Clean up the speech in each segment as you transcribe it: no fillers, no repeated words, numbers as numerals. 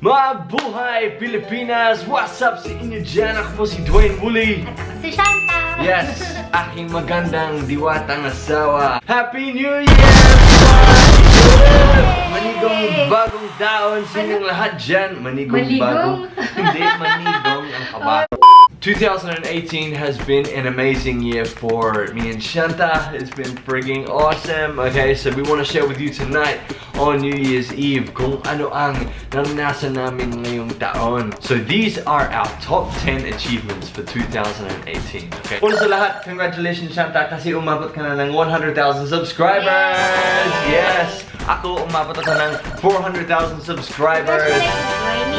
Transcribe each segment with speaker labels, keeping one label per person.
Speaker 1: Mabuhay Pilipinas! What's up sa inyo dyan? Ako po si Dwayne Woolley.
Speaker 2: At ako si Shanta.
Speaker 1: Yes, aking magandang diwatang asawa. Happy New Year! Manigong bagong taon sa inyong lahat dyan. Manigong bagong... Hindi, manigong ang kaba. 2018 has been an amazing year for me and Shanta. It's been frigging awesome. Okay, so we want to share with you tonight on New Year's Eve kung ano ang naranasan namin ngayong taon. So these are our top 10 achievements for 2018. Okay. Una sa lahat, congratulations Shanta kasi umabot ka na ng 100,000 subscribers. Yes! Ako umabot ako ng 400,000 subscribers.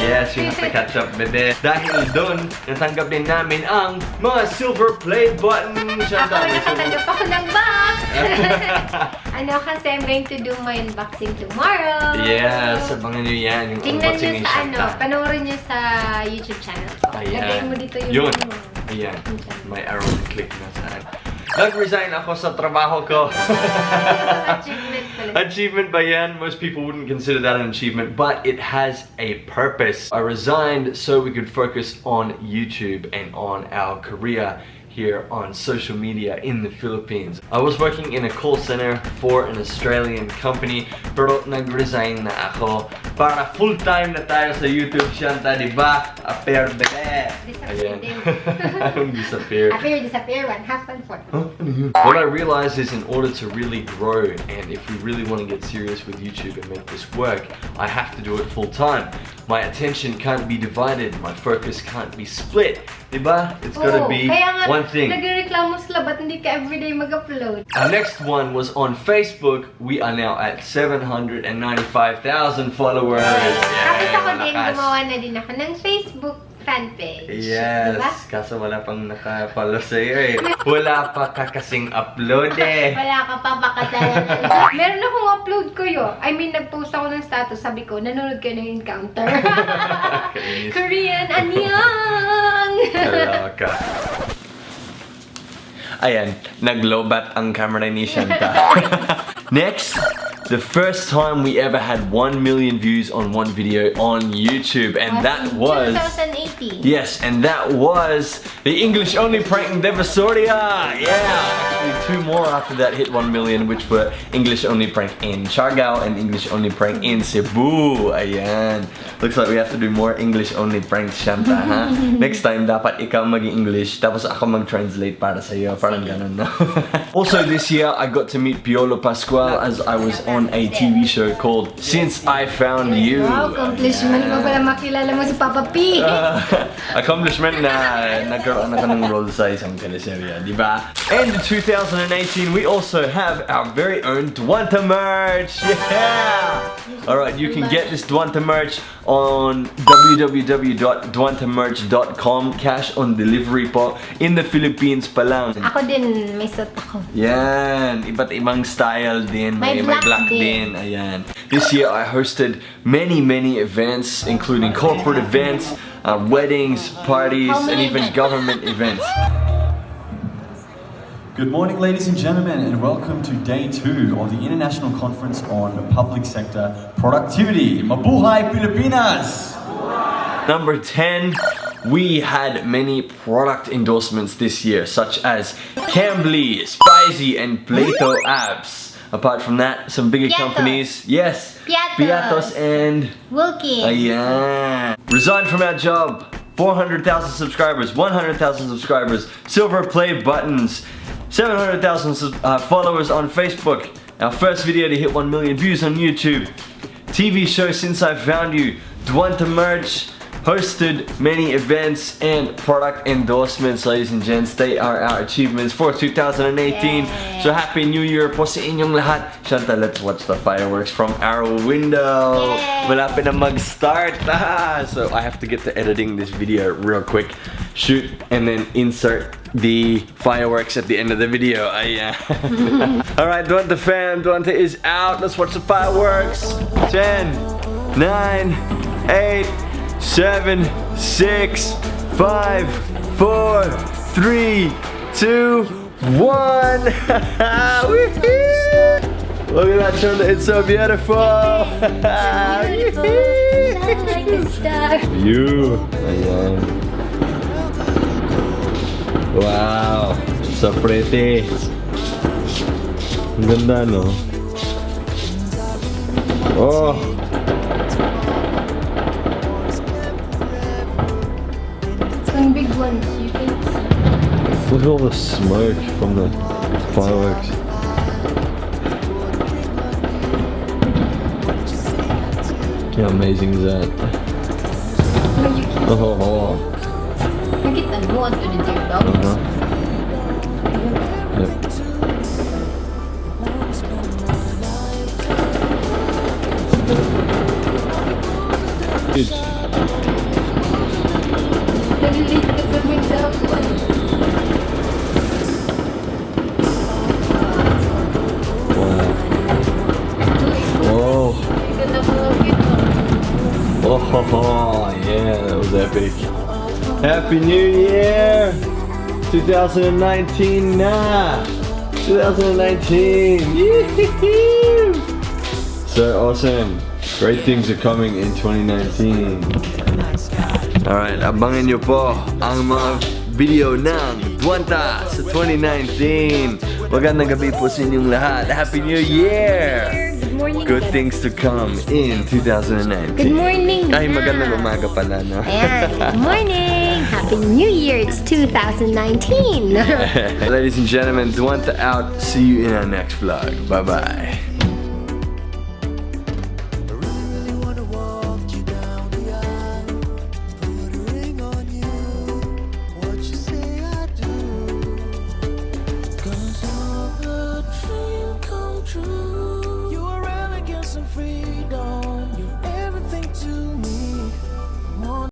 Speaker 1: Yes, you have to catch up, bebe. Dahil doon, natanggap din namin ang mga silver play button.
Speaker 2: Ako nakatanggap ako ng box. Kasi I'm going to do my unboxing tomorrow.
Speaker 1: Yes, abangan nyo yan. Yung
Speaker 2: tingnan
Speaker 1: unboxing
Speaker 2: nyo sa
Speaker 1: Shanta.
Speaker 2: panoorin nyo sa YouTube channel ko. Lagay mo dito yung
Speaker 1: yun. Ayan, may arrow click na saan. Nag-resign ako sa trabaho ko.
Speaker 2: Achievement pala.
Speaker 1: Achievement ba yan? Most people wouldn't consider that an achievement, but it has a purpose. I resigned so we could focus on YouTube and on our career here on social media in the Philippines. I was working in a call center for an Australian company, pero nag-resign na ako para full-time na tayo sa YouTube, Shanta, di ba? Appear, bebe!
Speaker 2: Disappear din.
Speaker 1: Disappear.
Speaker 2: Appear, disappear, one half and four.
Speaker 1: What I realized is in order to really grow and if we really want to get serious with YouTube and make this work, I have to do it full-time. My attention can't be divided, my focus can't be split. Diba? It's gotta be one thing.
Speaker 2: Nagreklamo sila, ba't hindi ka everyday mag-upload?
Speaker 1: Our next one was on Facebook. We are now at 795,000 followers.
Speaker 2: Tapos ako din,
Speaker 1: malakas.
Speaker 2: gumawa na din ako ng Facebook fanpage.
Speaker 1: Yes,
Speaker 2: diba?
Speaker 1: kaso wala pang naka-follow sa'yo eh. Wala pa ka kasing upload eh.
Speaker 2: Wala ka pa pakatalan. Meron akong upload ko yun. I mean, nag-post ako ng status. Sabi ko, nanonood kayo ng Encounter. Korean, anyang!
Speaker 1: Kaloka. Ayan, nag-lowbat ang camera ni Shanta. Next, the first time we ever had 1 million views on one video on YouTube, and that was
Speaker 2: 2018.
Speaker 1: Yes, and that was the English only prank in Devasoria. Yeah, actually 2 more after that hit 1 million, which were English only prank in Siargao and English only prank in Cebu. Ayan. Looks like we have to do more English only pranks, Shanta, ha? Next time, dapat ikaw mag-English, tapos ako mag-translate para sa'yo. Parang ganun, no? Also, this year, I got to meet Piolo Pascual as I was on a TV show called Since I Found You.
Speaker 2: Wow, accomplishment mo pala makilala mo si Papa P.
Speaker 1: Accomplishment na nagkaroon ako ng role sa isang teleserye, di ba? And in 2018, we also have our very own Dwanta merch! Yeah! Alright, you can get this Dwanta merch on www.dwantamerch.com. Cash on delivery po. In the Philippines pa lang.
Speaker 2: Ako din, may suit ako.
Speaker 1: Yan, iba't ibang style din. May black din. Ayan. This year I hosted many events, including corporate events, weddings, parties, and even government events.
Speaker 3: Good morning, ladies and gentlemen, and welcome to day 2 of the International Conference on Public Sector Productivity. Mabuhay Pilipinas!
Speaker 1: Number 10, we had many product endorsements this year, such as Cambly, Spicy, and Plato apps. Apart from that, some bigger
Speaker 2: Piatos.
Speaker 1: companies, yes,
Speaker 2: Piatos.
Speaker 1: and
Speaker 2: Wilkins.
Speaker 1: Ayan. Resigned from our job. 400,000 subscribers, 100,000 subscribers, silver play buttons, 700,000 followers on Facebook. Our first video to hit 1 million views on YouTube. TV show Since I Found You. Dwanta merch. Hosted many events and product endorsements, ladies and gents. They are our achievements for 2018.
Speaker 2: Yeah.
Speaker 1: So happy New Year po sa inyong lahat. Shanta, let's watch the fireworks from our window.
Speaker 2: Yeah.
Speaker 1: Malapit na mag-start. So I have to get to editing this video real quick. Shoot and then insert the fireworks at the end of the video. Alright, DwantAFAM, Dwanta is out. Let's watch the fireworks. 10, 9, 8, 7, 6, 5, 4, 3, 2, 1. Look at that, Shanta. It's so beautiful.
Speaker 2: Beautiful, shine like a star.
Speaker 1: You. Ayan. Wow. So pretty. Ang ganda, no? Oh.
Speaker 2: Some big ones, you can see.
Speaker 1: Look at all the smoke from the fireworks. How amazing is that?
Speaker 2: No, you can't.
Speaker 1: Oh.
Speaker 2: Nakita mo, ato din yung dog.
Speaker 1: Yep. Good.
Speaker 2: Nalilate ka pa may dog one.
Speaker 1: Wow. Oh.
Speaker 2: Ganda ko ito.
Speaker 1: Oh, yeah, that was epic. Happy New Year! 2019 na! 2019! Yee-hee-hee! So awesome. Great things are coming in 2019. Alright, abangan nyo po ang mga video ng Dwanta sa 2019. Magandang gabi po sa inyong lahat. Happy New Year!
Speaker 2: Good morning.
Speaker 1: Good things to come in 2019.
Speaker 2: Good morning.
Speaker 1: Ay, magandang umaga pala, no?
Speaker 2: Ayan, good morning. Happy New Year. It's 2019.
Speaker 1: Ladies and gentlemen, Dwanta out. See you in our next vlog. Bye-bye.